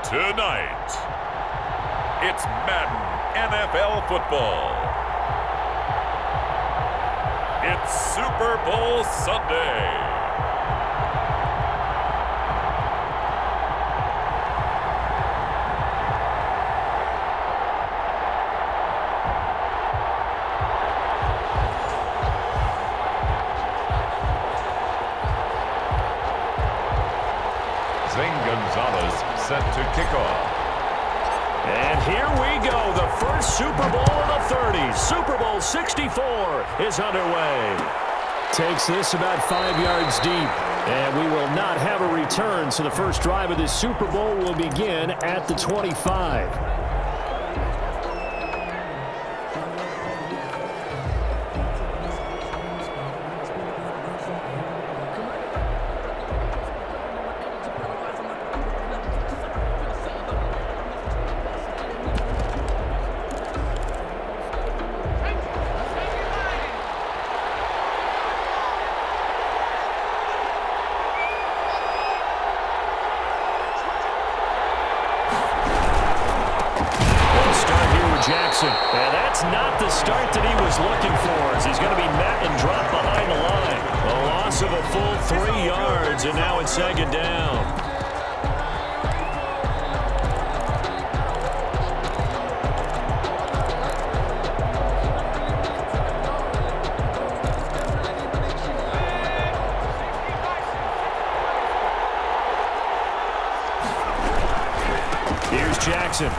Tonight, it's Madden NFL football. It's Super Bowl Sunday. Zane Gonzalez set to kick off. And here we go. The first Super Bowl of the 30s. Super Bowl 64 is underway. Takes this about 5 yards deep. And we will not have a return, so the first drive of this Super Bowl will begin at the 25. Jackson. And that's not the start that he was looking for, as he's going to be met and dropped behind the line. A loss of a full 3 yards, and now it's second down. Here's Jackson.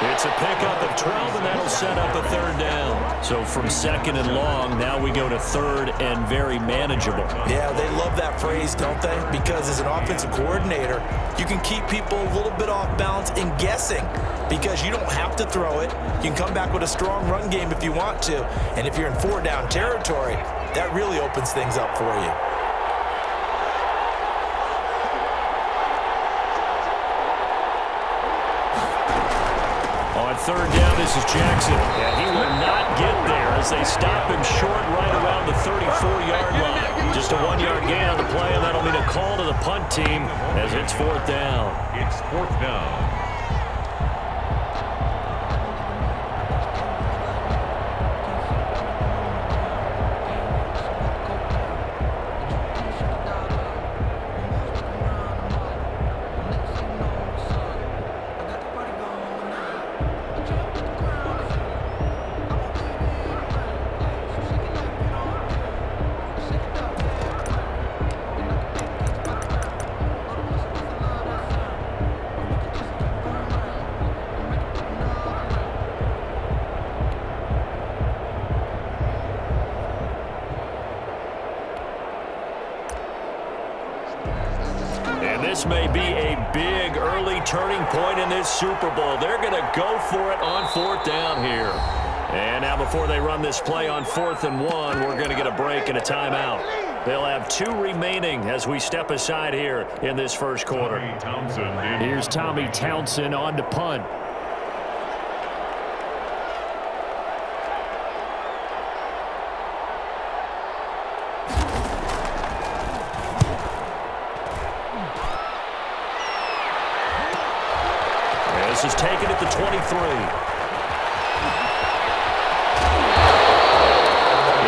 It's a pickup of 12, and that'll set up a third down. So from second and long, now we go to third and very manageable. Yeah, they love that phrase, don't they? Because as an offensive coordinator, you can keep people a little bit off balance and guessing because you don't have to throw it. You can come back with a strong run game if you want to. And if you're in four-down territory, that really opens things up for you. Third down, this is Jackson. And he will not get there as they stop him short right around the 34-yard line. Just a 1-yard gain on the play, and that'll mean a call to the punt team as it's fourth down. It's fourth down. This may be a big early turning point in this Super Bowl. They're going to go for it on fourth down here. And now before they run this play on 4th and 1, we're going to get a break and a timeout. They'll have 2 remaining as we step aside here in this first quarter. Here's Tommy Townsend on to punt. This is taken at the 23.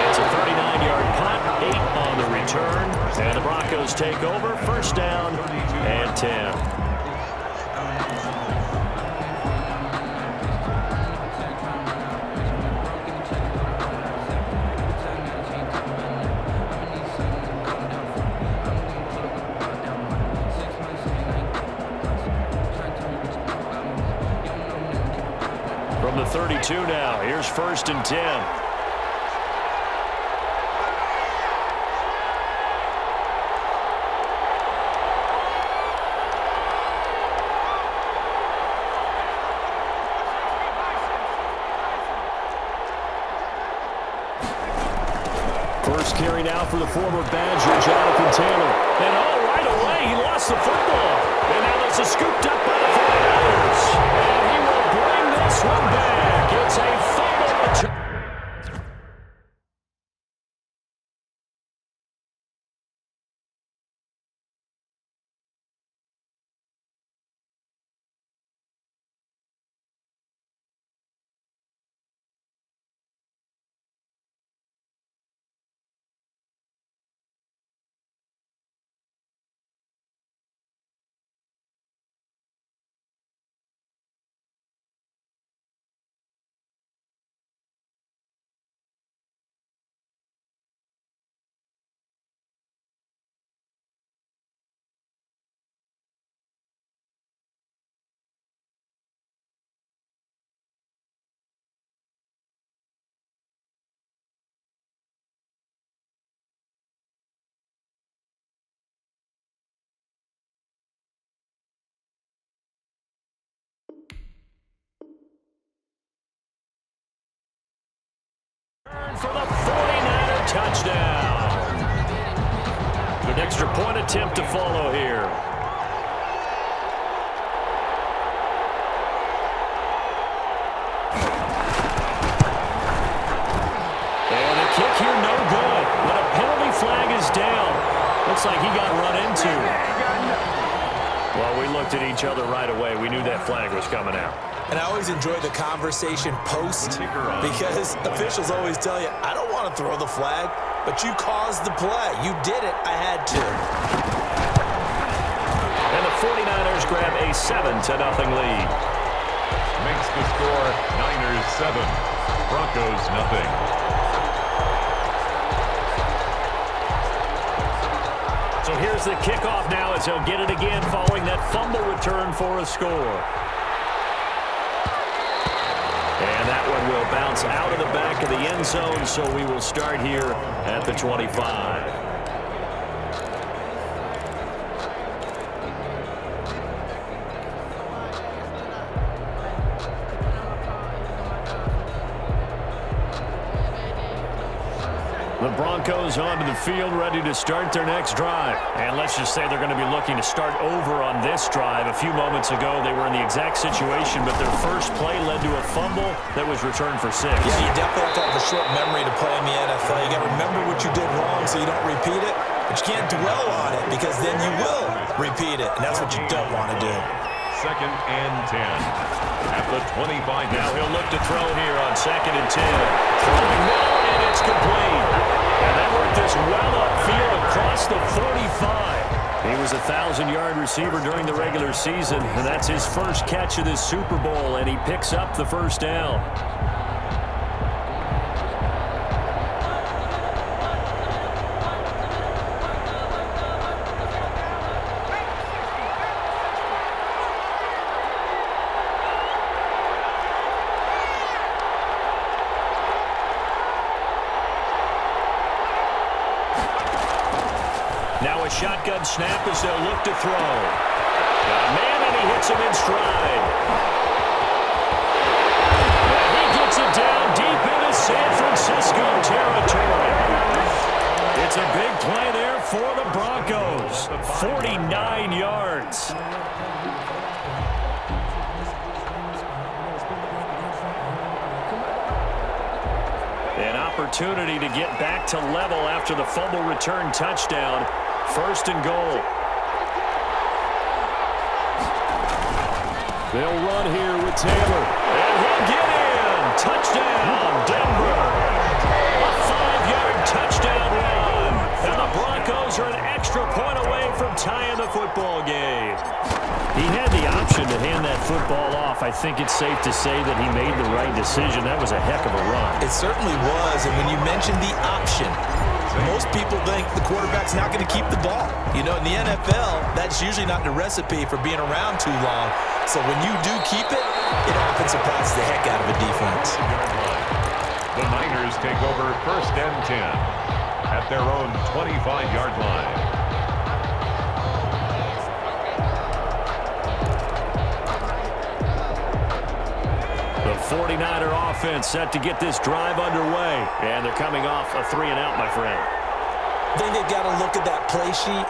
It's a 39-yard punt, 8 on the return. And the Broncos take over, first down and 10. From the 32 now, here's first and 10. First carry now for the former Badger, Jonathan Taylor. And right away, he lost the football. And now this is scooped up by the 49ers. And he will bring this one back. It's a fumble return. for the 49er touchdown. An extra point attempt to follow here. And the kick here no good. But a penalty flag is down. Looks like he got run into. Well, we looked at each other right away. We knew that flag was coming out. And I always enjoy the conversation post because officials always tell you, I don't want to throw the flag, but you caused the play. You did it. I had to. And the 49ers grab a 7-0 lead. Makes the score Niners 7, Broncos nothing. So here's the kickoff now as he'll get it again following that fumble return for a score. And that one will bounce out of the back of the end zone, so we will start here at the 25. The Broncos onto the field, ready to start their next drive. And let's just say they're going to be looking to start over on this drive. A few moments ago, they were in the exact situation, but their first play led to a fumble that was returned for 6. Yeah, you definitely have to have a short memory to play in the NFL. You got to remember what you did wrong so you don't repeat it, but you can't dwell on it because then you will repeat it, and that's what you don't want to do. 2nd and 10 at the 25. Now he'll look to throw here on 2nd and 10. Throwing well, and it's complete. And that worked this well upfield across the 45. He was a 1,000-yard receiver during the regular season, and that's his first catch of this Super Bowl, and he picks up the first down. Now a shotgun snap as they'll look to throw. Got a man, and he hits him in stride. And he gets it down deep into San Francisco territory. It's a big play there for the Broncos. 49 yards. An opportunity to get back to level after the fumble return touchdown. 1st and goal. They'll run here with Taylor. And he'll get in. Touchdown, Denver. A 5-yard touchdown run. And the Broncos are an extra point away from tying the football game. He had the option to hand that football off. I think it's safe to say that he made the right decision. That was a heck of a run. It certainly was, and when you mentioned the option, most people think the quarterback's not going to keep the ball. You know, in the NFL, that's usually not the recipe for being around too long. So when you do keep it, it often surprises the heck out of a defense. The Niners take over 1st and 10 at their own 25-yard line. The 49er offense set to get this drive underway. And they're coming off a 3-and-out, my friend. I think they've got to look at that play sheet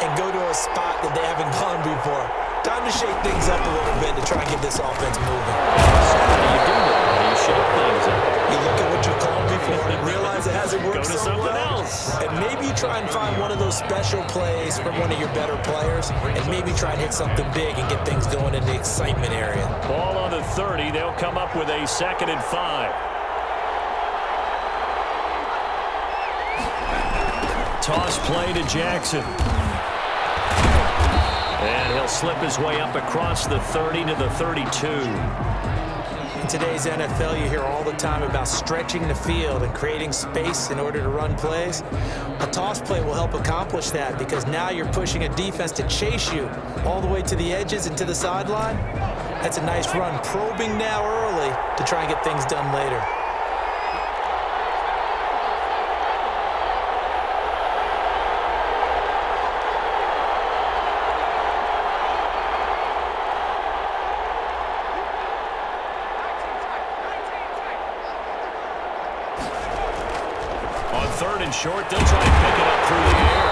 and go to a spot that they haven't gone before. Time to shake things up a little bit to try and get this offense moving. So how do you do that? How do you shake things up? You look at what you called before and realize it hasn't worked Go to so something well. else. And maybe you try and find one of those special plays from one of your better players and maybe try and hit something big and get things going in the excitement area. Ball on the 30. They'll come up with a 2nd and 5. Toss play to Jackson. And he'll slip his way up across the 30 to the 32. In today's NFL, you hear all the time about stretching the field and creating space in order to run plays. A toss play will help accomplish that because now you're pushing a defense to chase you all the way to the edges and to the sideline. That's a nice run, probing now early to try and get things done later. third and short. They'll try and pick it up through the air.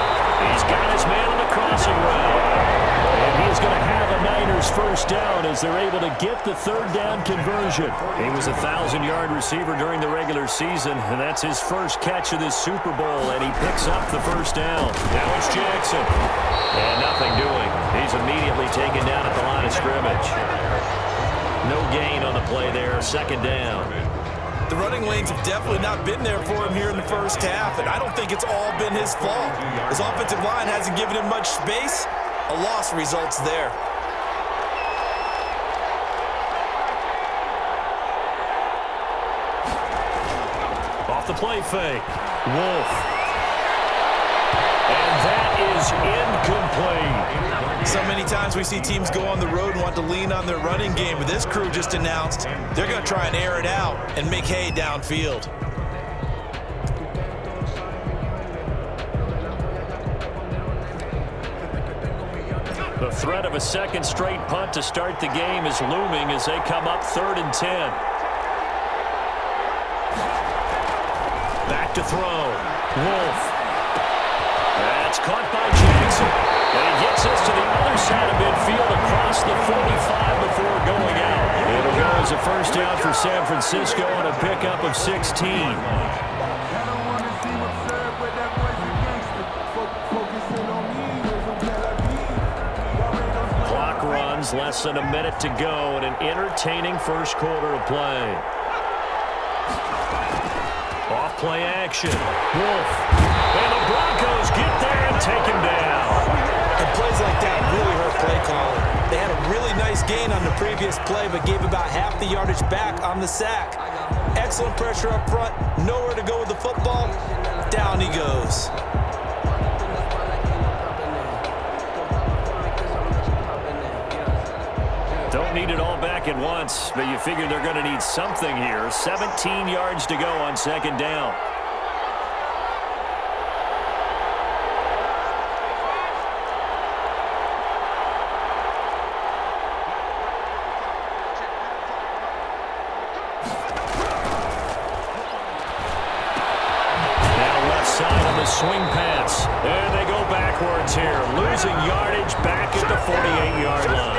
He's got his man on the crossing route. And he's going to have a Niners first down as they're able to get the third down conversion. He was a 1,000-yard receiver during the regular season, and that's his first catch of this Super Bowl, and he picks up the first down. Now it's Jackson. And nothing doing. He's immediately taken down at the line of scrimmage. No gain on the play there, second down. The running lanes have definitely not been there for him here in the first half, and I don't think it's all been his fault. His offensive line hasn't given him much space. A loss results there. Off the play fake. Wolf. And that is incomplete. So many times we see teams go on the road and want to lean on their running game, but this crew just announced they're going to try and air it out and make hay downfield. The threat of a second straight punt to start the game is looming as they come up 3rd and 10. Back to throw. Wolf. That's caught by Jackson. And he gets us to the other side of midfield across the 45 before going out. It'll go as a first down for San Francisco on a pickup of 16. Clock runs, less than a minute to go in an entertaining first quarter of play. Off play action. Wolf. And the Broncos get there and take him down. And plays like that really hurt play calling. They had a really nice gain on the previous play, but gave about half the yardage back on the sack. Excellent pressure up front. Nowhere to go with the football. Down he goes. Don't need it all back at once, but you figure they're going to need something here. 17 yards to go on second down. Now left side on the swing pass. And they go backwards here, losing yardage back at the 48-yard line.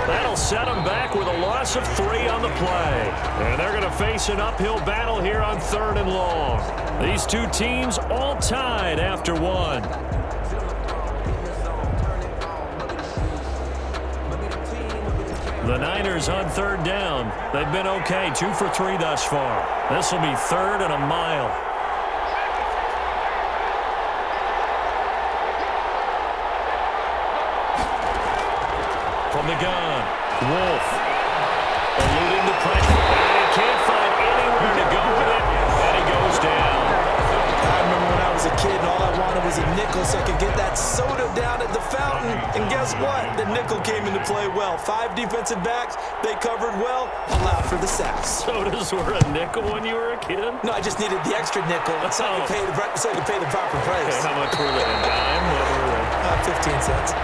That'll set them back with a loss of 3 on the play. And they're going to face an uphill battle here on 3rd and long. These two teams all tied after 1. The Niners on 3rd down. They've been okay, 2 for 3 thus far. This will be 3rd and a mile. From the gun, Wolf, eluding the pressure, and he can't find anywhere to go with it, and he goes down. I remember when I was a kid and all I wanted was a nickel so I could get that soda down at the fountain, and guess what? The nickel came into play well. 5 defensive backs, they covered well, allowed for the sacks. Sodas were a nickel when you were a kid? No, I just needed the extra nickel so I could pay the proper price. Okay, how much were they? A dime? What were they? 15 cents.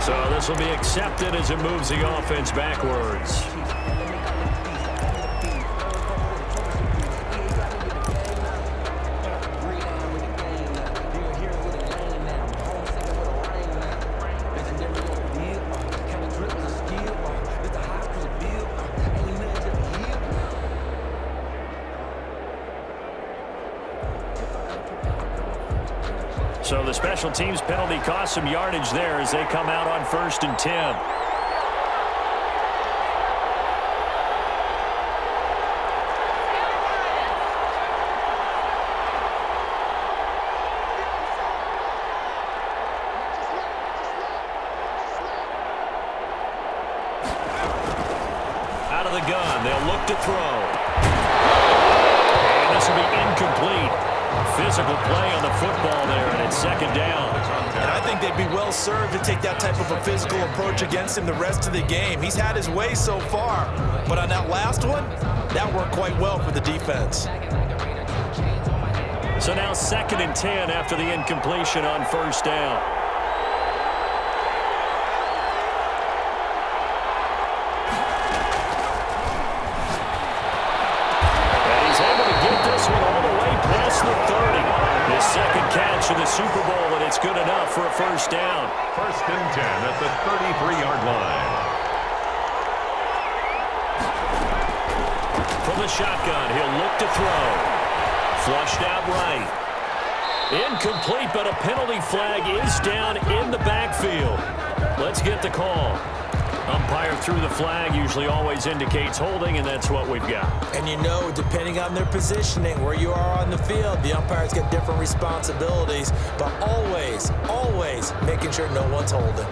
So this will be accepted as it moves the offense backwards. So the special teams penalty cost some yardage there as they come out on 1st and 10. Out of the gun, they'll look to throw. And this will be incomplete. Physical play on the football there, and it's 2nd down. And I think they'd be well served to take that type of a physical approach against him the rest of the game. He's had his way so far, but on that last one, that worked quite well for the defense. So now 2nd and 10 after the incompletion on 1st down. And he's able to get this one all the way past the His second catch of the Super Bowl, and it's good enough for a first down. First and 10 at the 33-yard line. From the shotgun, he'll look to throw. Flushed out right. Incomplete, but a penalty flag is down in the backfield. Let's get the call. Umpire threw the flag, usually always indicates holding, and that's what we've got. And you know, depending on their positioning, where you are on the field, the umpires get different responsibilities, but always, always making sure no one's holding.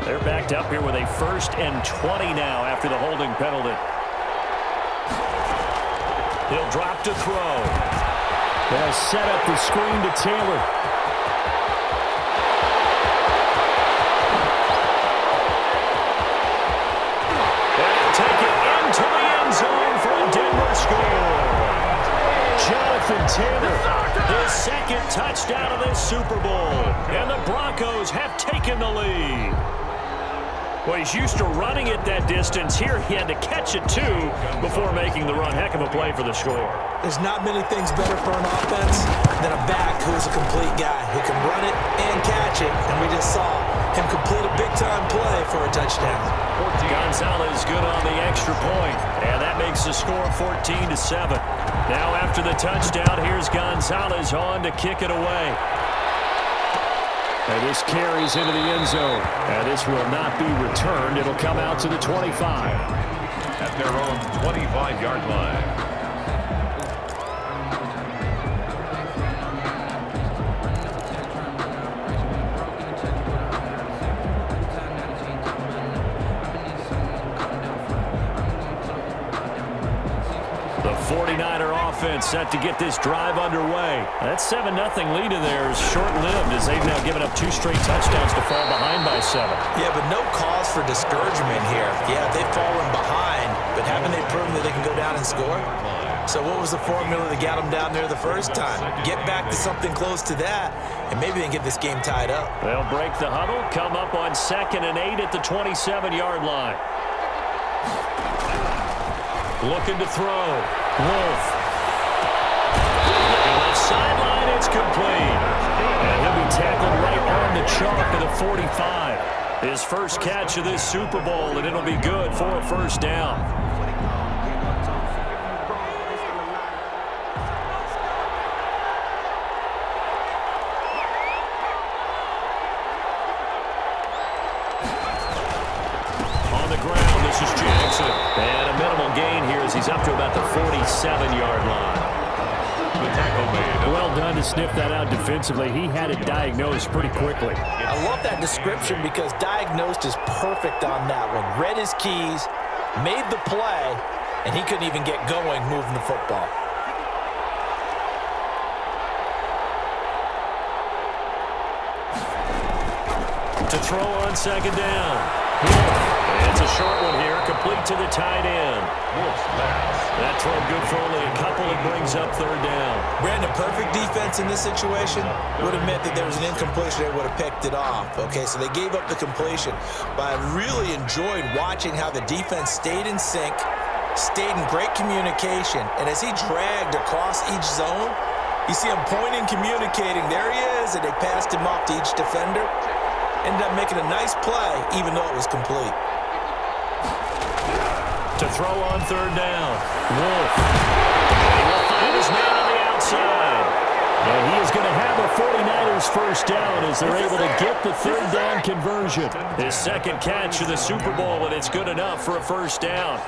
They're backed up here with a 1st and 20 now after the holding penalty. He'll drop to throw. They'll set up the screen to Taylor. They'll take it into the end zone for a Denver score. Jonathan Taylor, his second touchdown of this Super Bowl. And the Broncos have taken the lead. Well, he's used to running it that distance. Here he had to catch it, too, before making the run. Heck of a play for the score. There's not many things better for an offense than a back who is a complete guy who can run it and catch it. And we just saw him complete a big-time play for a touchdown. Gonzalez good on the extra point, and that makes the score 14-7. Now after the touchdown, here's Gonzalez on to kick it away. And this carries into the end zone. And this will not be returned. It'll come out to the 25. At their own 25-yard line. The 49er offense set to get this drive underway. That 7-0 lead of theirs short-lived as they've now given up 2 straight touchdowns to fall behind by 7. Yeah, but no cause for discouragement here. Yeah, they've fallen behind, but haven't they proven that they can go down and score? So what was the formula that got them down there the first time? Get back to something close to that, and maybe they can get this game tied up. They'll break the huddle, come up on 2nd and 8 at the 27-yard line. Looking to throw. Wolf. Looking left sideline, it's complete. And he'll be tackled right on the chalk of the 45. His first catch of this Super Bowl, and it'll be good for a first down. On the ground, this is Jackson. And a minimal gain here as he's up to about the 47-yard line. The tackle made. Well done to sniff that out defensively. He had it diagnosed pretty quickly. I love that description because diagnosed is perfect on that one. Read his keys, made the play, and he couldn't even get going moving the football. To throw on 2nd down. It's a short one here, complete to the tight end. That throw good for only a couple. It brings up 3rd down. Brandon, perfect defense in this situation would have meant that there was an incompletion. They would have picked it off. Okay, so they gave up the completion. But I really enjoyed watching how the defense stayed in sync, stayed in great communication, and as he dragged across each zone, you see him pointing, communicating. There he is, and they passed him off to each defender. Ended up making a nice play, even though it was complete. To throw on 3rd down. Wolf. He will find his man on the outside. And he is going to have a 49ers first down as they're able to get the 3rd down conversion. His second catch of the Super Bowl, and it's good enough for a first down.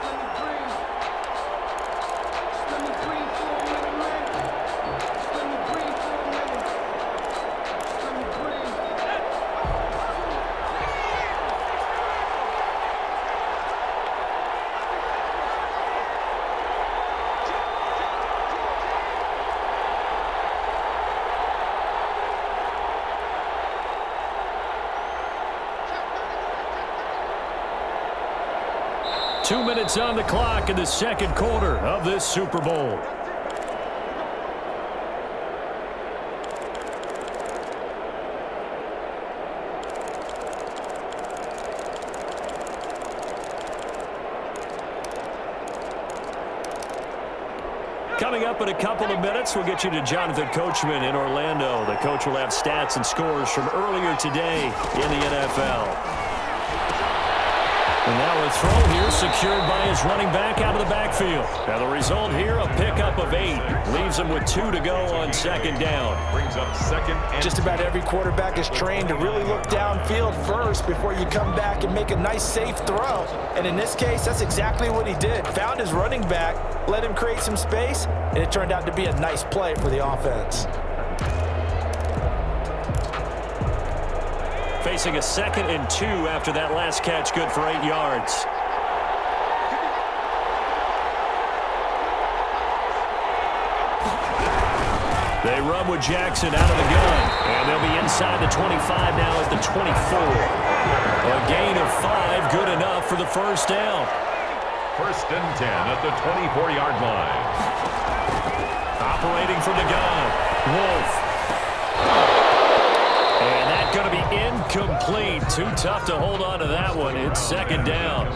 Two minutes on the clock in the second quarter of this Super Bowl. Coming up in a couple of minutes, we'll get you to Jonathan Coachman in Orlando. The coach will have stats and scores from earlier today in the NFL. And now a throw here secured by his running back out of the backfield. Now the result here, a pickup of 8. Leaves him with 2 to go on second down. Brings up second and Just about every quarterback is trained to really look downfield first before you come back and make a nice, safe throw. And in this case, that's exactly what he did. Found his running back, let him create some space, and it turned out to be a nice play for the offense. Facing a 2nd and 2 after that last catch, good for 8 yards. They run with Jackson out of the gun, and they'll be inside the 25 now at the 24. A gain of 5, good enough for the first down. first and 10 at the 24-yard line. Operating from the gun, Wolf. And that's going to be incomplete. Too tough to hold on to that one. It's second down.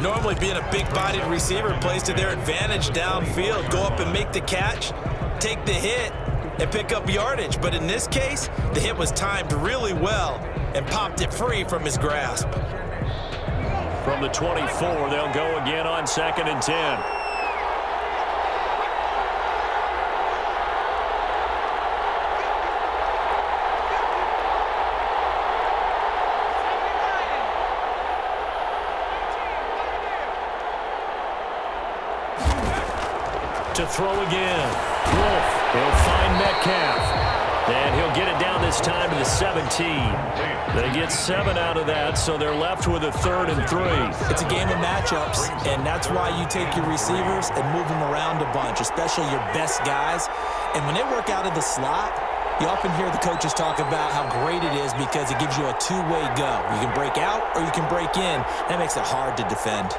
Normally being a big-bodied receiver plays to their advantage downfield. Go up and make the catch, take the hit, and pick up yardage. But in this case, the hit was timed really well and popped it free from his grasp. From the 24, they'll go again on 2nd and 10. To throw again. Wolf. He'll find Metcalf. And he'll get it down this time to the 17. They get 7 out of that, so they're left with a 3rd and 3. It's a game of matchups, and that's why you take your receivers and move them around a bunch, especially your best guys. And when they work out of the slot, you often hear the coaches talk about how great it is because it gives you a two-way go. You can break out or you can break in. That makes it hard to defend.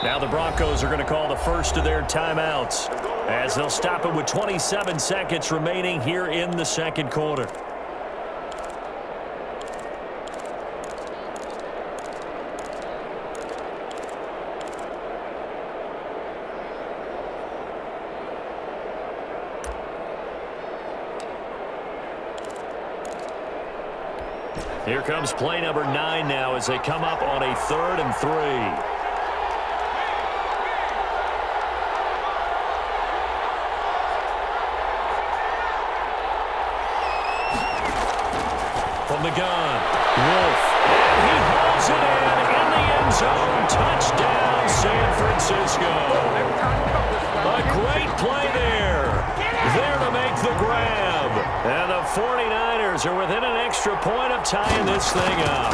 Now the Broncos are going to call the first of their timeouts as they'll stop it with 27 seconds remaining here in the second quarter. Here comes play number 9 now as they come up on a 3rd and 3. From the gun, Wolf, and he hauls it in the end zone. Touchdown, San Francisco. A great play there. There to make the grab. And the 49ers are within an extra point of tying this thing up.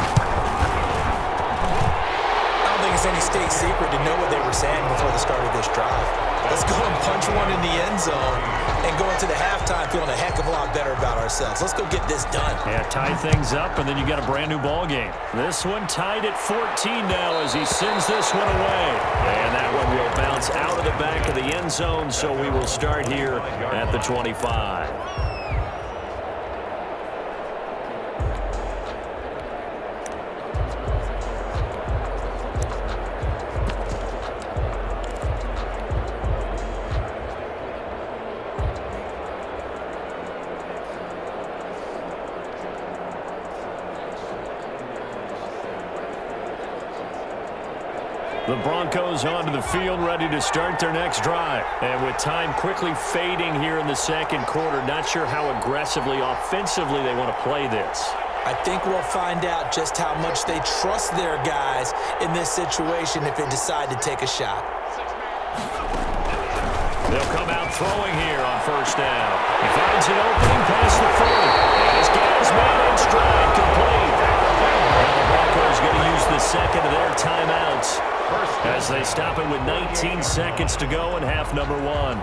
I don't think it's any state secret to know what they were saying before the start of this drive. Let's go and punch one in the end zone and go into the halftime feeling a heck of a lot better about ourselves. Let's go get this done. Yeah, tie things up, and then you got a brand new ball game. This one tied at 14 now as he sends this one away. And that one will bounce out of the back of the end zone, so we will start here at the 25. The Broncos onto the field, ready to start their next drive. And with time quickly fading here in the second quarter, not sure how aggressively, offensively they want to play this. I think we'll find out just how much they trust their guys in this situation if they decide to take a shot. They'll come out throwing here on first down. He finds an opening past the 40. And his guy's man in stride, complete. And the Broncos going to use the second of their timeouts as they stop it with 19 seconds to go in half number 1.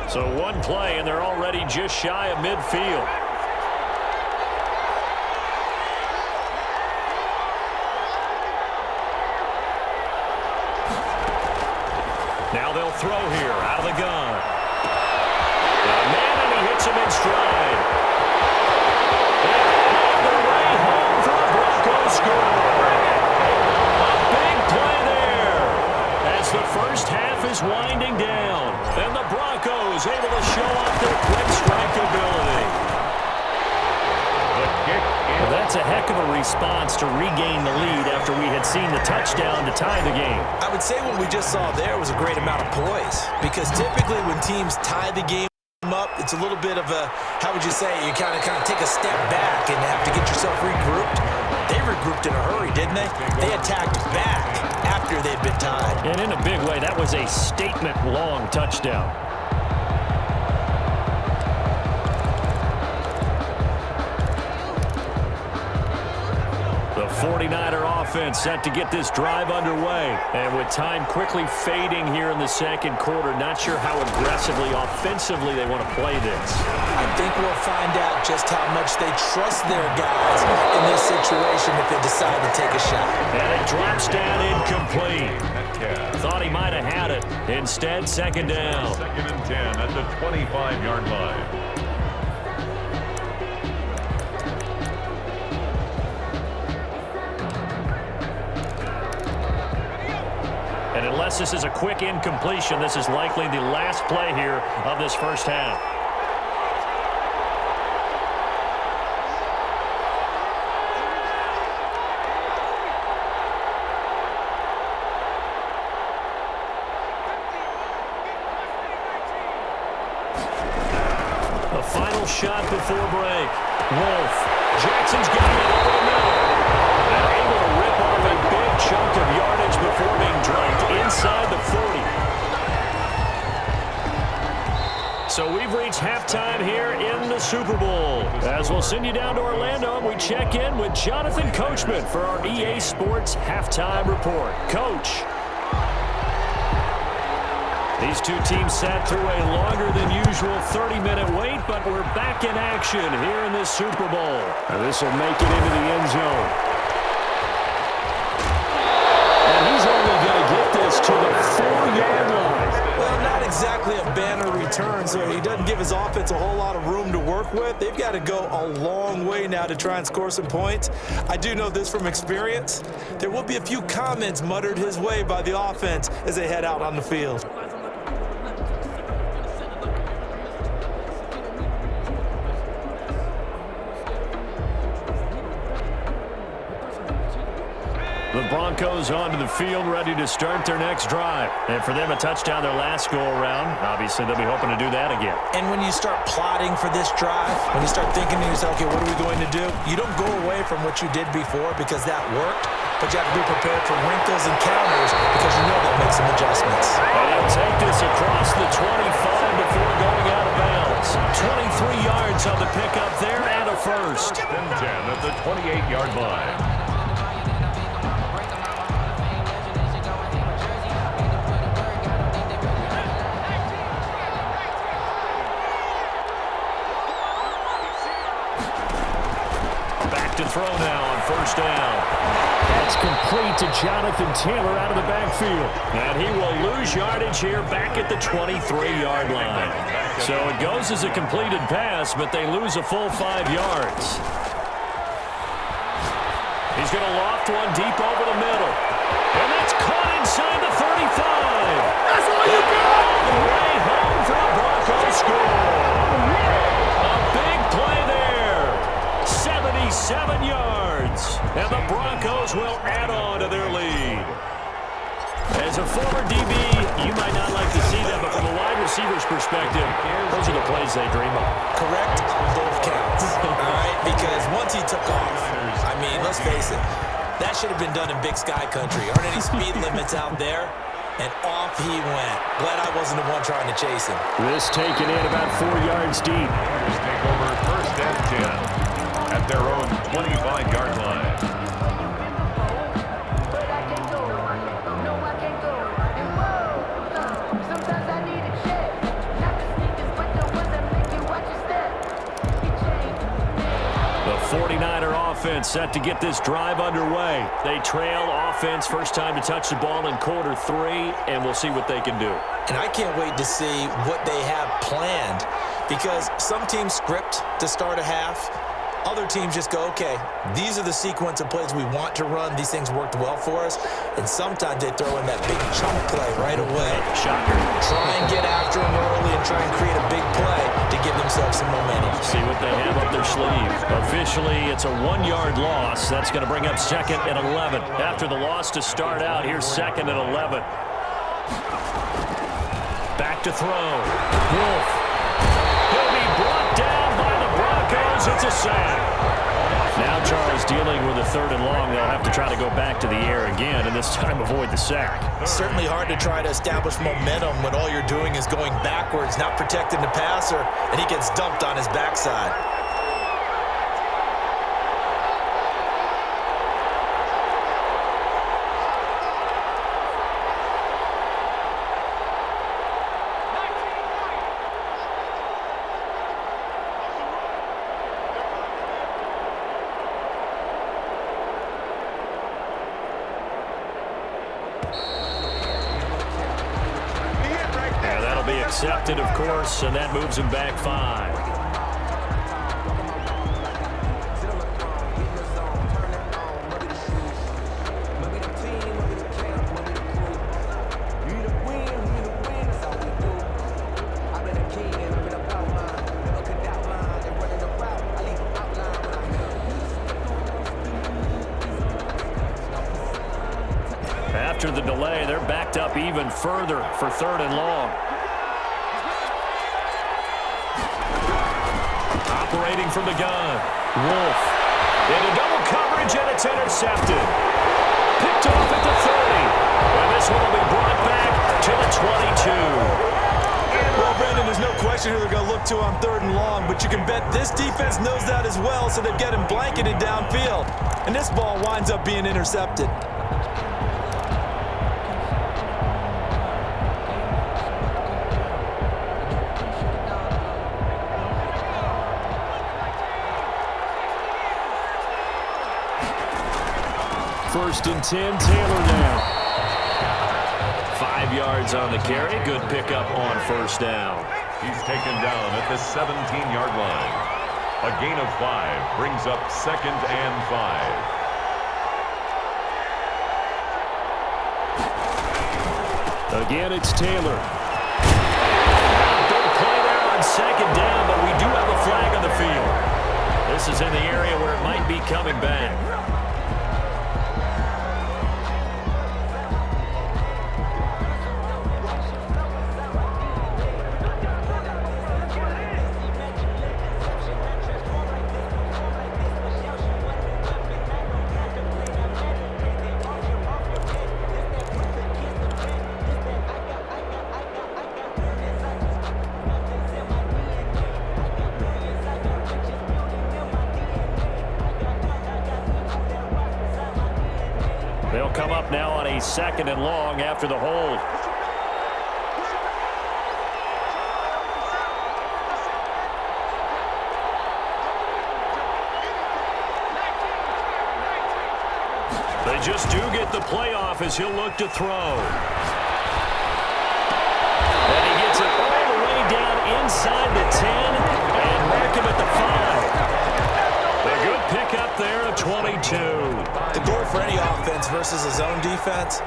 So one play, and they're already just shy of midfield. Now they'll throw here out of the gun. And he hits him in stride. And all the way home for the Broncos score. Broncos able to show off their quick strike ability. The kick Well, that's a heck of a response to regain the lead after we had seen the touchdown to tie the game. I would say what we just saw there was a great amount of poise, because typically when teams tie the game up, it's a little bit of a, how would you say, you kind of take a step back and have to get yourself regrouped. They regrouped in a hurry, didn't they? They attacked back after they'd been tied. And in a big way, that was a statement-long touchdown. The 49er offense set to get this drive underway. And with time quickly fading here in the second quarter, not sure how aggressively, offensively they want to play this. I think we'll find out just how much they trust their guys in this situation if they decide to take a shot. And it drops down incomplete. Metcalf. Thought he might have had it. Instead, second down. Second and 10 at the 25-yard line. And unless this is a quick incompletion, this is likely the last play here of this first half. The final shot before break. Wolf. Jackson's got it over the middle. And able to rip off a big chunk of yardage before being dropped inside the 40. So we've reached halftime here in the Super Bowl. As we'll send you down to Orlando, and we check in with Jonathan Coachman for our EA Sports Halftime Report. Coach. These two teams sat through a longer than usual 30-minute wait, but we're back in action here in this Super Bowl. And this will make it into the end zone. And he's only going to get this to the 4-yard line. Well, not exactly a banner return, so he doesn't give his offense a whole lot of room to work with. They've got to go a long way now to try and score some points. I do know this from experience. There will be a few comments muttered his way by the offense as they head out on the field. The Broncos onto the field, ready to start their next drive. And for them, a touchdown their last go-around. Obviously, they'll be hoping to do that again. And when you start plotting for this drive, when you start thinking to yourself, okay, what are we going to do? You don't go away from what you did before because that worked, but you have to be prepared for wrinkles and counters because you know they'll make some adjustments. And they'll take this across the 25 before going out of bounds. 23 yards on the pickup there and a first. And 10 at the 28-yard line. To throw now on first down. That's complete to Jonathan Taylor out of the backfield. And he will lose yardage here back at the 23-yard line. So it goes as a completed pass, but they lose a full 5 yards. He's going to loft one deep over the middle. And that's caught inside the 35. That's all you got! Way home for a Broncos score. A big play there. 77 yards. And the Broncos will add on to their lead. As a former DB, you might not like to see them, but from a wide receiver's perspective, those are the plays they dream of. Correct both counts, all right? Because once he took off, I mean, let's face it, that should have been done in Big Sky Country. Aren't any speed limits out there? And off he went. Glad I wasn't the one trying to chase him. This taken in about 4 yards deep. Bears take over first and 10 at their own 25-yard line. The 49er offense set to get this drive underway. They trail offense first time to touch the ball in quarter 3, and we'll see what they can do. And I can't wait to see what they have planned, because some teams script to start a half. Other teams just go, okay, these are the sequence of plays we want to run. These things worked well for us. And sometimes they throw in that big chunk play right away. Shocker. Try and get after them early and try and create a big play to give themselves some momentum. See what they have up their sleeve. Officially, it's a 1-yard loss. That's going to bring up 2nd and 11. After the loss to start out, here's 2nd and 11. Back to throw. Wolf. He'll be brought down by the Broncos. It's a sack. Now Charles dealing with a 3rd and long. They'll have to try to go back to the air again, and this time avoid the sack. Certainly hard to try to establish momentum when all you're doing is going backwards, not protecting the passer, and he gets dumped on his backside. Accepted, of course, and that moves him back 5. After the delay, they're backed up even further for 3rd and long. Operating from the gun. Wolf. Into double coverage, and it's intercepted. Picked off at the 30. And this one will be brought back to the 22. Well, Brandon, there's no question who they're going to look to on 3rd and long, but you can bet this defense knows that as well, so they've got him blanketed downfield. And this ball winds up being intercepted. First and 10, Taylor now. 5 yards on the carry. Good pickup on 1st down. He's taken down at the 17-yard line. A gain of 5 brings up 2nd and 5. Again, it's Taylor. Big play there on 2nd down, but we do have a flag on the field. This is in the area where it might be coming back. They'll come up now on a 2nd and long after the hold. They just do get the playoff as he'll look to throw. And he gets it all the way down inside the 10 and mark him at the 5. A good pickup there at 22. The goal for any offense versus a zone defense,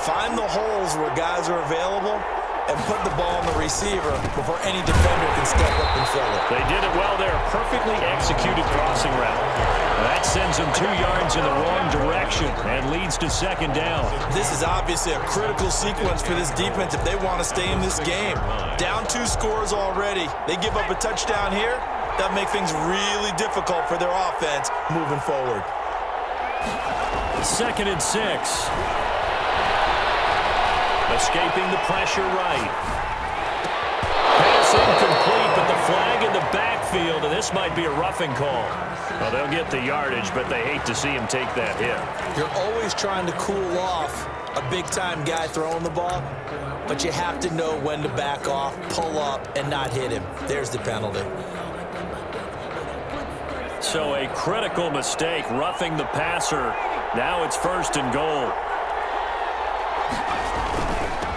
find the holes where guys are available and put the ball on the receiver before any defender can step up and fill it. They did it well there. Perfectly executed crossing route. That sends them 2 yards in the wrong direction and leads to 2nd down. This is obviously a critical sequence for this defense if they want to stay in this game. Down 2 scores already. They give up a touchdown here. That make things really difficult for their offense moving forward. 2nd and 6. Escaping the pressure right. Pass incomplete, but the flag in the backfield, and this might be a roughing call. Well, they'll get the yardage, but they hate to see him take that hit. You're always trying to cool off a big-time guy throwing the ball, but you have to know when to back off, pull up, and not hit him. There's the penalty. So a critical mistake, roughing the passer. Now it's 1st and goal.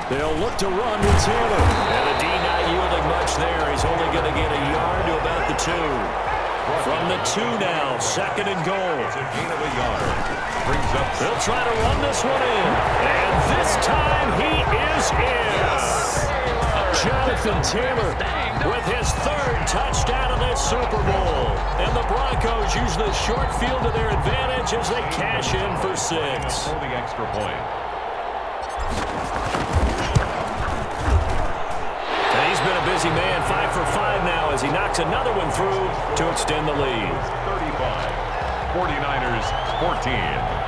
They'll look to run with Taylor. And the D not yielding much there. He's only going to get a yard to about the 2. From the 2 now, 2nd and goal. It's a gain of a yard. Brings up. They'll try to run this one in. And this time he is in. Jonathan Taylor with his 3rd touchdown of this Super Bowl. And the Broncos use the short field to their advantage as they cash in for 6. For the extra point. And he's been a busy man, 5 for 5 now as he knocks another one through to extend the lead. 35. 49ers 14.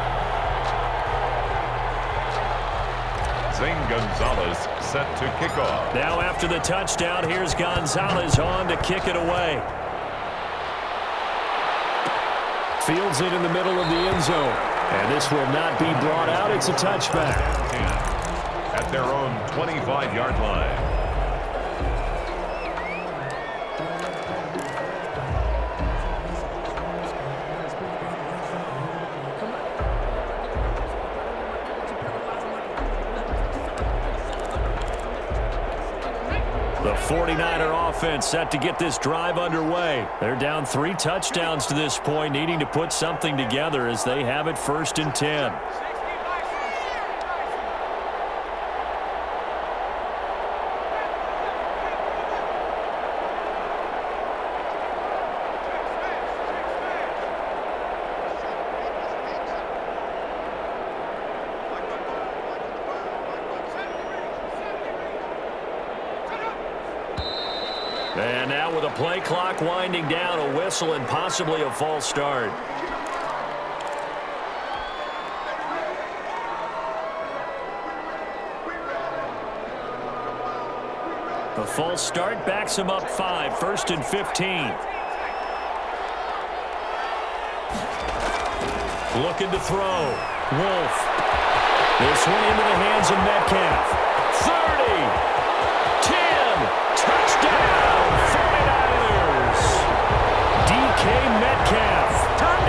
Zane Gonzalez set to kick off. Now after the touchdown, here's Gonzalez on to kick it away. Fields it in the middle of the end zone. And this will not be brought out. It's a touchback. 10 at their own 25-yard line. The 49er offense set to get this drive underway. They're down 3 touchdowns to this point, needing to put something together as they have it 1st and 10. And now with a play clock winding down, a whistle and possibly a false start. The false start backs him up 5, 1st and 15. Looking to throw. Wolf. This one into the hands of Metcalf. 30. 10. Touchdown. 49ers. DK Metcalf. An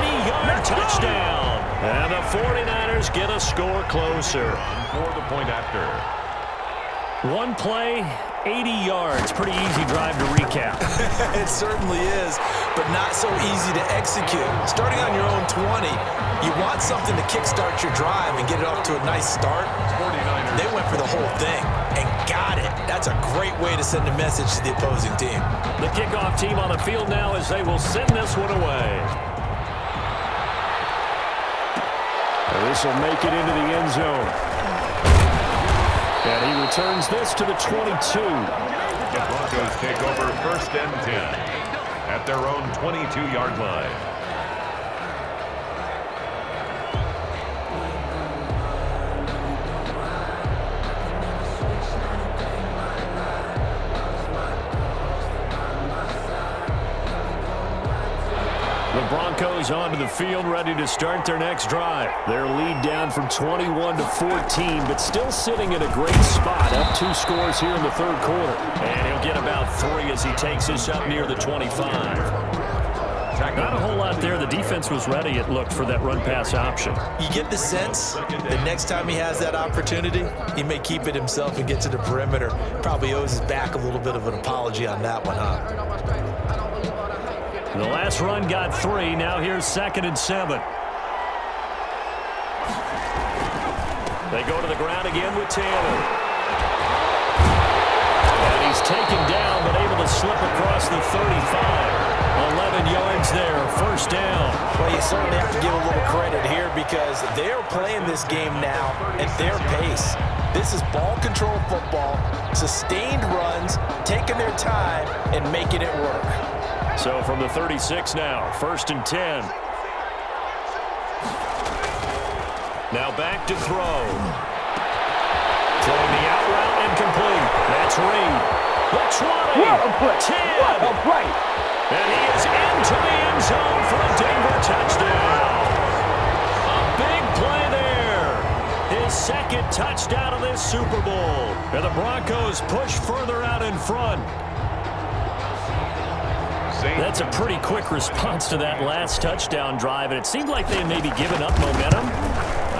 80-yard touchdown. And the 49ers get a score closer. For the point after. One play, 80 yards. Pretty easy drive to recap. It certainly is, but not so easy to execute. Starting on your own 20, you want something to kickstart your drive and get it off to a nice start. 49ers. They went for the whole thing and got it. That's a great way to send a message to the opposing team. The kickoff team on the field now as they will send this one away. This will make it into the end zone. And he returns this to the 22. The Broncos take over 1st and 10 at their own 22-yard line. The Broncos onto the field, ready to start their next drive. Their lead down from 21 to 14, but still sitting in a great spot. Up 2 scores here in the 3rd quarter. And he'll get about 3 as he takes this up near the 25. Not a whole lot there. The defense was ready, it looked, for that run-pass option. You get the sense that next time he has that opportunity, he may keep it himself and get to the perimeter. Probably owes his back a little bit of an apology on that one, huh? The last run got 3. Now here's 2nd and 7. They go to the ground again with Taylor. And he's taken down, but able to slip across the 35. 11 yards there, 1st down. Well, you certainly have to give a little credit here because they're playing this game now at their pace. This is ball control football, sustained runs, taking their time, and making it work. So from the 36 now, 1st and 10. Now back to throw. Throwing the out route incomplete. That's Reed. The 20. What a play. 10. What a play. And he is into the end zone for a Denver touchdown. A big play there. His 2nd touchdown of this Super Bowl. And the Broncos push further out in front. That's a pretty quick response to that last touchdown drive, and it seemed like they had maybe given up momentum.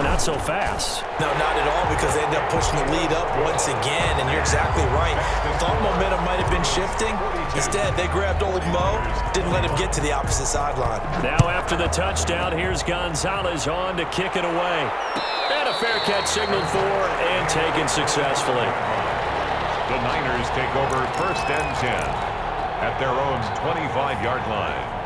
not so fast. No, not at all, because they end up pushing the lead up once again, and you're exactly right. Thought momentum might have been shifting. Instead, they grabbed old Mo, didn't let him get to the opposite sideline. Now after the touchdown, here's Gonzalez on to kick it away. And a fair catch signaled for and taken successfully. The Niners take over 1st and 10 at their own 25-yard line.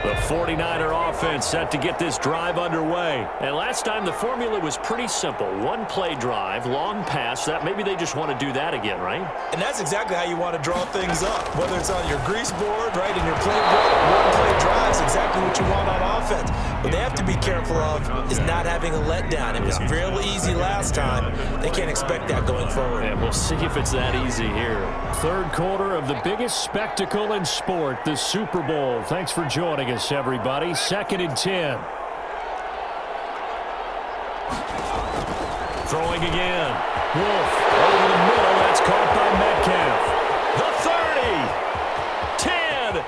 The 49er offense set to get this drive underway. And last time the formula was pretty simple. One play drive, long pass. That maybe they just want to do that again, right? And that's exactly how you want to draw things up. Whether it's on your grease board, right, in your playbook, one play drive is exactly what you want on offense. What they have to be careful of is not having a letdown. It was real easy last time. They can't expect that going forward. And we'll see if it's that easy here. Third quarter of the biggest spectacle in sport, the Super Bowl. Thanks for joining us, everybody. 2nd and 10. Throwing again. Wolf over the middle. That's caught by Metcalf. The 30. 10.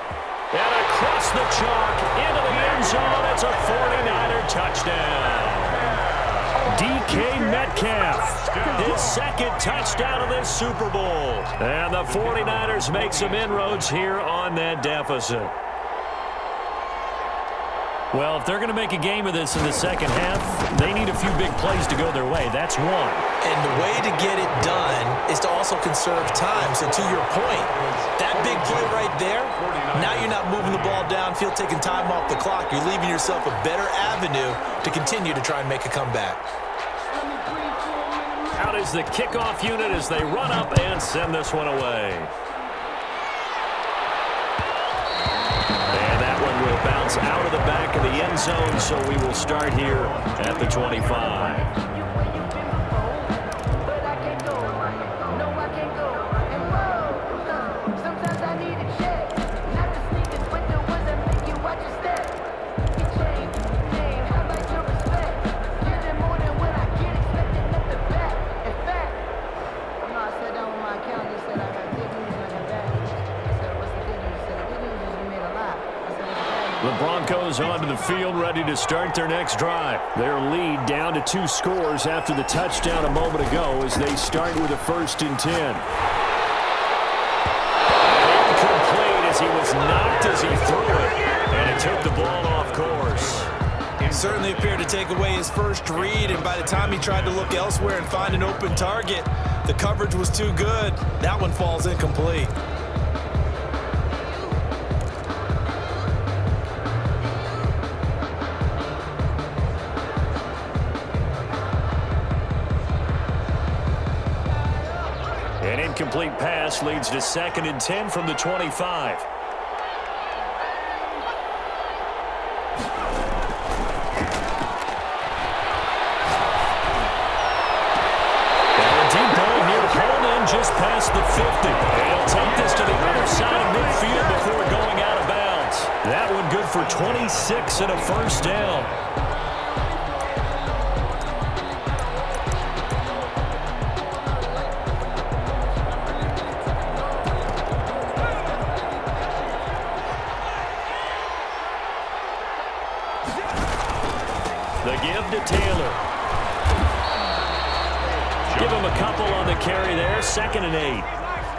And across the chalk into the end zone. It's a 49er touchdown. DK Metcalf, his 2nd touchdown of this Super Bowl. And the 49ers make some inroads here on that deficit. Well, if they're going to make a game of this in the second half, they need a few big plays to go their way. That's one. And the way to get it done is to also conserve time. So to your point, that big play right there, now you're not moving the ball downfield, taking time off the clock. You're leaving yourself a better avenue to continue to try and make a comeback. Out is the kickoff unit as they run up and send this one away. And that one will bounce out of the back of the end zone, so we will start here at the 25. The Broncos onto the field, ready to start their next drive. Their lead down to 2 scores after the touchdown a moment ago as they start with a 1st and 10. Incomplete as he was knocked as he threw it, and it took the ball off course. He certainly appeared to take away his first read, and by the time he tried to look elsewhere and find an open target, the coverage was too good. That one falls incomplete. An incomplete pass leads to 2nd and 10 from the 25. Just past the 50. They'll take this to the other side of midfield before going out of bounds. That one good for 26 and a 1st down. The give to Taylor. Give him a couple on the carry there. 2nd and 8.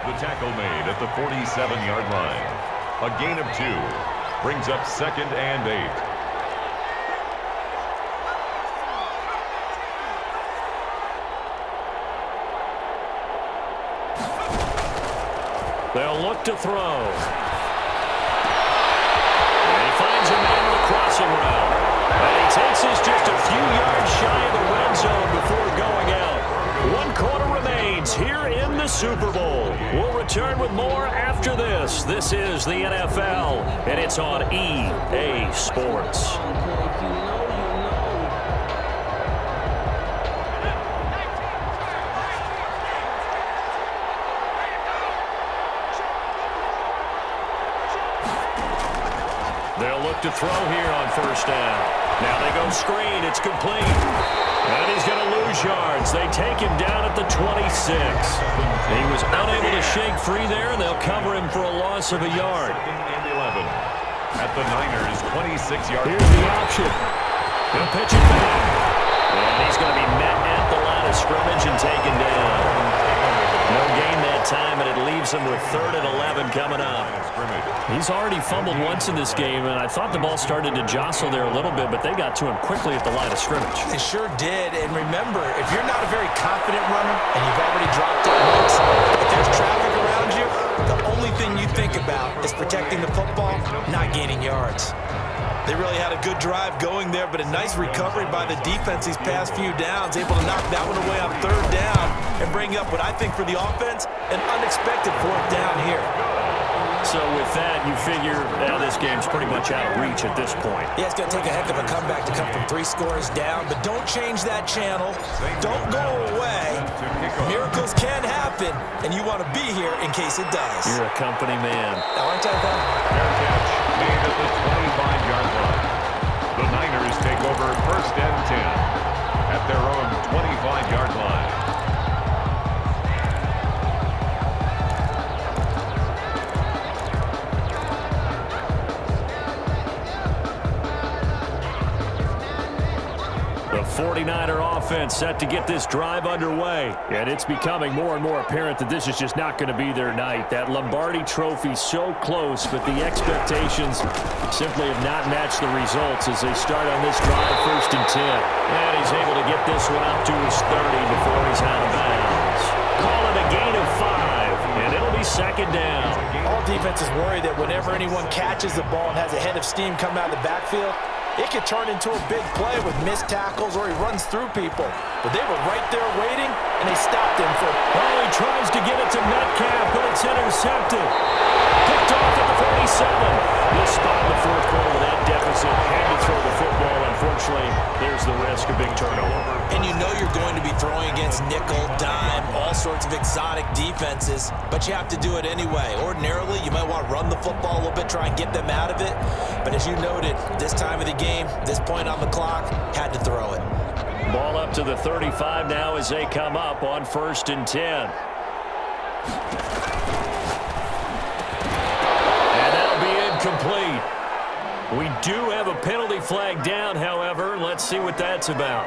The tackle made at the 47-yard line. A gain of 2 brings up 2nd and 8. They'll look to throw. And he finds a man on the crossing route. And he takes this just a few yards shy of the red zone before going out. 1 quarter remains here in the Super Bowl. We'll return with more after this. This is the NFL, and it's on EA Sports. They'll look to throw here on 1st down. Now they go screen. It's complete. And he's going to lose yards. They take him down at the 26. He was unable to shake free there, and they'll cover him for a loss of a yard. And 11 at the Niners' 26-yard line. Here's the option. He'll pitch it back. And he's going to be met at the line of scrimmage and taken down. No gain that time, and it leaves him with 3rd and 11 coming up. He's already fumbled once in this game, and I thought the ball started to jostle there a little bit, but they got to him quickly at the line of scrimmage. They sure did. And remember, if you're not a very confident runner and you've already dropped it once, if there's traffic around you, the only thing you think about is protecting the football, not gaining yards. They really had a good drive going there, but a nice recovery by the defense these past few downs, able to knock that one away on 3rd down and bring up what I think for the offense, an unexpected 4th down here. So with that, you figure this game's pretty much out of reach at this point. Yeah, it's going to take a heck of a comeback to come from 3 scores down, but don't change that channel. Don't go away. Miracles can happen, and you want to be here in case it does. You're a company man. Now, aren't I that? Fair catch made at the 25-yard line. The Niners take over 1st and 10 at their own 25-yard line. The 49er offense set to get this drive underway. And it's becoming more and more apparent that this is just not going to be their night. That Lombardi Trophy so close, but the expectations simply have not matched the results as they start on this drive 1st and 10. And he's able to get this one up to his 30 before he's out of bounds. Call it a gain of 5, and it'll be 2nd down. All defenses worry that whenever anyone catches the ball and has a head of steam come out of the backfield, it could turn into a big play with missed tackles or he runs through people. But they were right there waiting, and they stopped him for... Oh, he tries to get it to Metcalf, but it's intercepted. Picked off at the 47. This spot in the 4th quarter with that deficit. Had to throw the football. Unfortunately, there's the risk of big turnover. And you know you're going to be throwing against nickel, dime, all sorts of exotic defenses, but you have to do it anyway. Ordinarily, you might want to run the football a little bit, try and get them out of it. But as you noted, this time of the game, this point on the clock, had to throw it. Ball up to the 35 now as they come up on 1st and 10. And that'll be incomplete. We do have a penalty flag down, however. Let's see what that's about.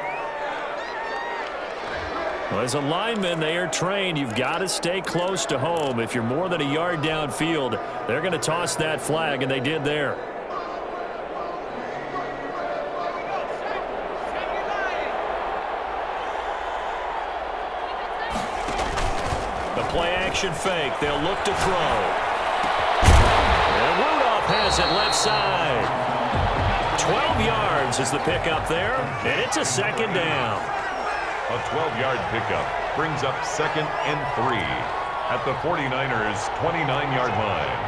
Well, as a lineman, they are trained. You've got to stay close to home. If you're more than a yard downfield, they're going to toss that flag, and they did there. The play-action fake. They'll look to throw. And Rudolph has it left side. 12 yards is the pickup there, and it's a 2nd down. A 12-yard pickup brings up 2nd and 3 at the 49ers' 29-yard line.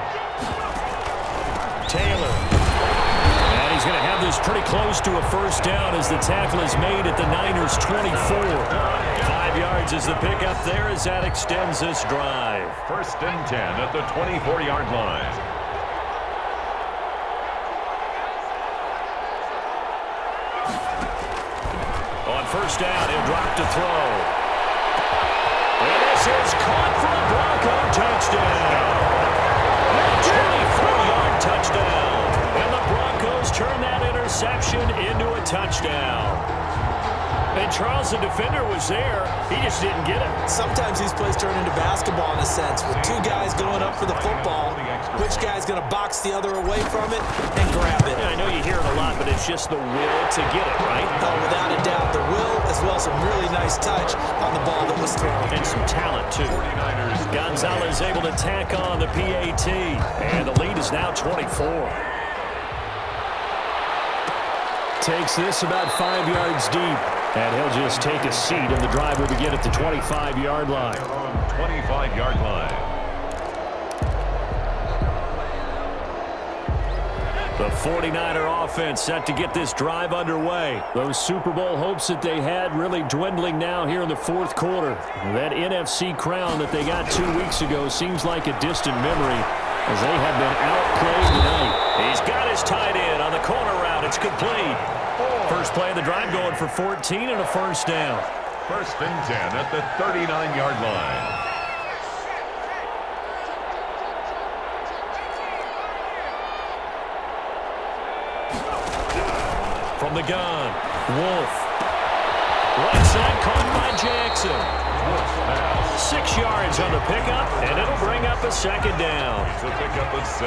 Taylor. And he's going to have this pretty close to a 1st down as the tackle is made at the Niners' 24. 5 yards is the pickup there as that extends this drive. 1st and 10 at the 24-yard line. On 1st down, he'll drop to throw. And this is caught for a Bronco touchdown. A 24-yard touchdown. And the Broncos turn that interception into a touchdown. And Charles, the defender, was there. He just didn't get it. Sometimes these plays turn into basketball in a sense, with 2 guys going up for the football. Which guy's going to box the other away from it and grab it? Yeah, I know you hear it a lot, but it's just the will to get it, right? Oh, without a doubt, the will as well as some really nice touch on the ball that was thrown. And some talent, too. Gonzalez able to tack on the PAT, and the lead is now 24. Takes this about 5 yards deep, and he'll just take a seat, and the drive will begin at the 25-yard line. 25-yard line. The 49er offense set to get this drive underway. Those Super Bowl hopes that they had really dwindling now here in the 4th quarter. That NFC crown that they got 2 weeks ago seems like a distant memory as they have been outplayed tonight. He's got his tight end on the corner route. It's complete. First play of the drive going for 14 and a 1st down. First and 10 at the 39-yard line. From the gun, Wolf. Right side caught by Jackson. 6 yards on the pickup, and it'll bring up a second down. So pick up a 6.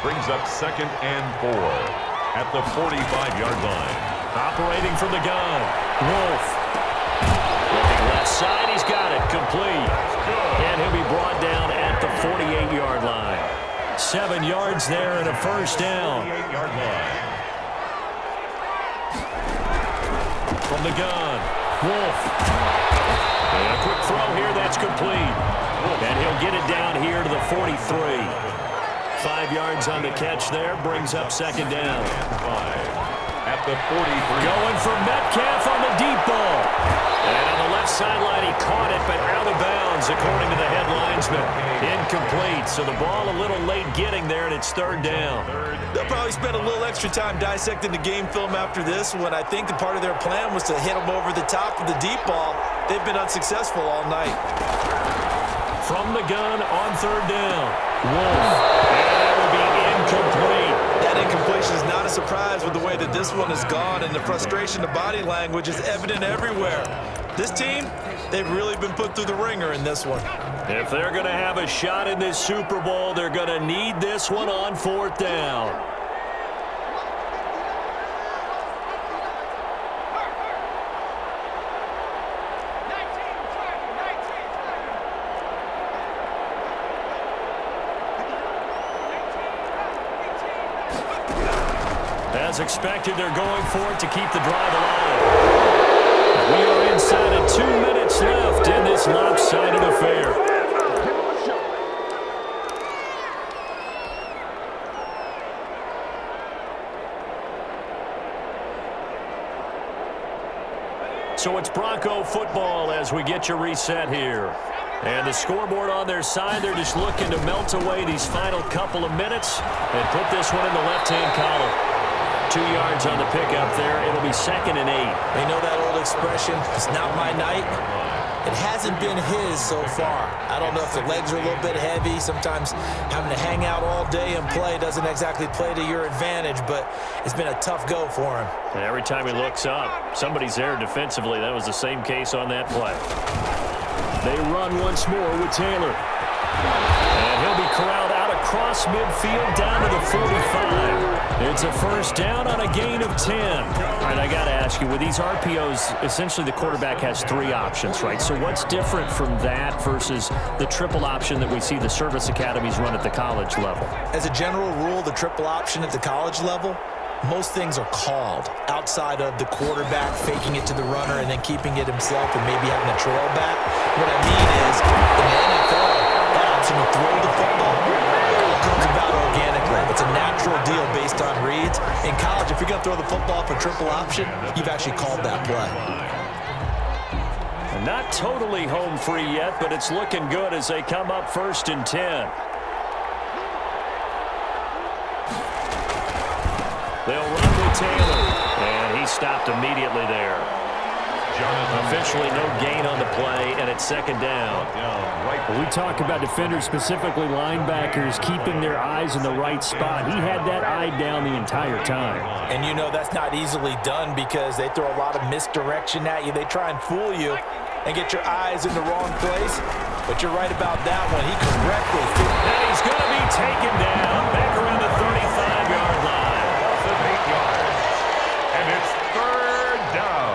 Brings up 2nd and 4 at the 45-yard line. Operating from the gun, Wolf. Looking left side, he's got it, complete. And he'll be brought down at the 48-yard line. 7 yards there and a first down. 48-yard line. From the gun, Wolf. And a quick throw here, that's complete. And he'll get it down here to the 43. 5 yards on the catch there, brings up second down. 5 at the 43. Going for Metcalf on the deep ball. And on the left sideline, he caught it, but out of bounds, according to the head linesman. Incomplete, so the ball a little late getting there, and it's third down. They'll probably spend a little extra time dissecting the game film after this one. I think the part of their plan was to hit them over the top of the deep ball. They've been unsuccessful all night. From the gun on third down, Wolf. And that will be incomplete. That incompletion is not a surprise with the way that this one has gone, and the frustration, the body language is evident everywhere. This team, they've really been put through the ringer in this one. If they're going to have a shot in this Super Bowl, they're going to need this one on fourth down. As expected, they're going for it to keep the drive alive. We are inside of 2 minutes left in this lopsided affair. So it's Bronco football as we get you reset here. And the scoreboard on their side, they're just looking to melt away these final couple of minutes and put this one in the left-hand column. 2 yards on the pickup there. It'll be 2nd and 8. They know that old expression, it's not my night. It hasn't been his so far. I don't know if the legs are a little bit heavy. Sometimes having to hang out all day and play doesn't exactly play to your advantage, but it's been a tough go for him. And every time he looks up, somebody's there defensively. That was the same case on that play. They run once more with Taylor. And he'll be corralled out across midfield down to the 45. It's a first down on a gain of 10. All right, I got to ask you, with these RPOs, essentially the quarterback has 3 options, right? So what's different from that versus the triple option that we see the service academies run at the college level? As a general rule, the triple option at the college level, most things are called outside of the quarterback faking it to the runner and then keeping it himself and maybe having a trail back. What I mean is, in the NFL, that option to throw the football comes about organically. It's a natural deal based on reads. In college, if you're going to throw the football for triple option, you've actually called that play. Not totally home free yet, but it's looking good as they come up 1st and 10. They'll run with Taylor, and he stopped immediately there. Officially no gain on the play, and it's 2nd down. We talk about defenders, specifically linebackers, keeping their eyes in the right spot. He had that eye down the entire time. And you know that's not easily done because they throw a lot of misdirection at you. They try and fool you and get your eyes in the wrong place. But you're right about that one. He correctly threw. And he's going to be taken down back around the 35-yard line. 8 yards. And it's 3rd down.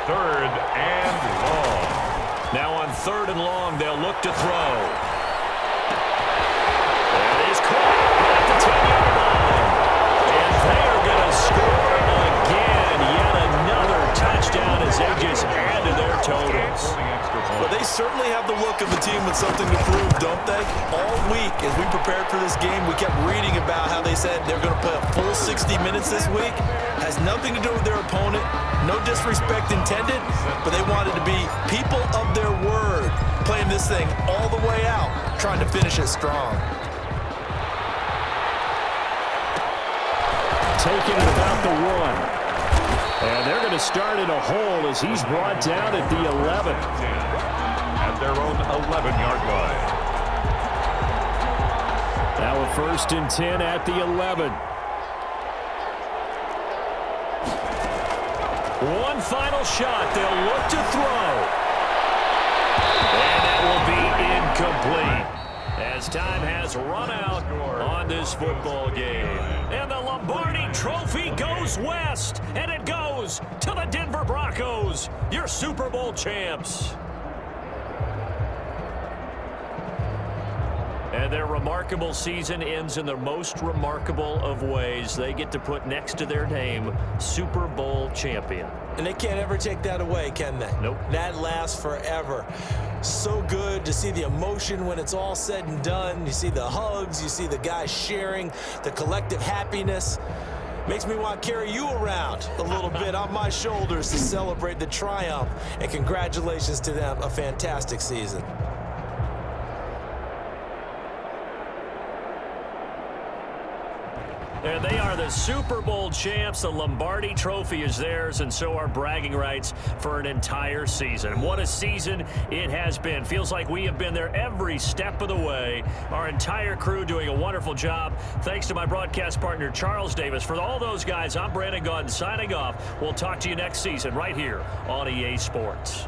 3rd and long. Now on 3rd and long, they'll look to throw. And he's caught at the 10-yard line. And they are going to score again. Yet another touchdown as they just add to their totals. Well, they certainly have the look of a team with something to prove, don't they? All week, as we prepared for this game, we kept reading about how they said they're going to play a full 60 minutes this week. Has nothing to do with their opponent. No disrespect intended, but they wanted to be people of their word, playing this thing all the way out, trying to finish it strong. Taking it about the 1. And they're going to start in a hole as he's brought down at the 11. At their own 11-yard line. Now a 1st and 10 at the 11. One final shot. They'll look to throw. And that will be incomplete as time has run out on this football game. And the Lombardi Trophy goes west, and it goes to the Denver Broncos, your Super Bowl champs. And their remarkable season ends in the most remarkable of ways. They get to put next to their name, Super Bowl champion. And they can't ever take that away, can they? Nope. That lasts forever. So good to see the emotion when it's all said and done. You see the hugs, you see the guys sharing, the collective happiness. Makes me want to carry you around a little bit on my shoulders to celebrate the triumph. And congratulations to them, a fantastic season. And they are the Super Bowl champs. The Lombardi Trophy is theirs, and so are bragging rights for an entire season. What a season it has been. Feels like we have been there every step of the way. Our entire crew doing a wonderful job. Thanks to my broadcast partner, Charles Davis. For all those guys, I'm Brandon Gaudin signing off. We'll talk to you next season right here on EA Sports.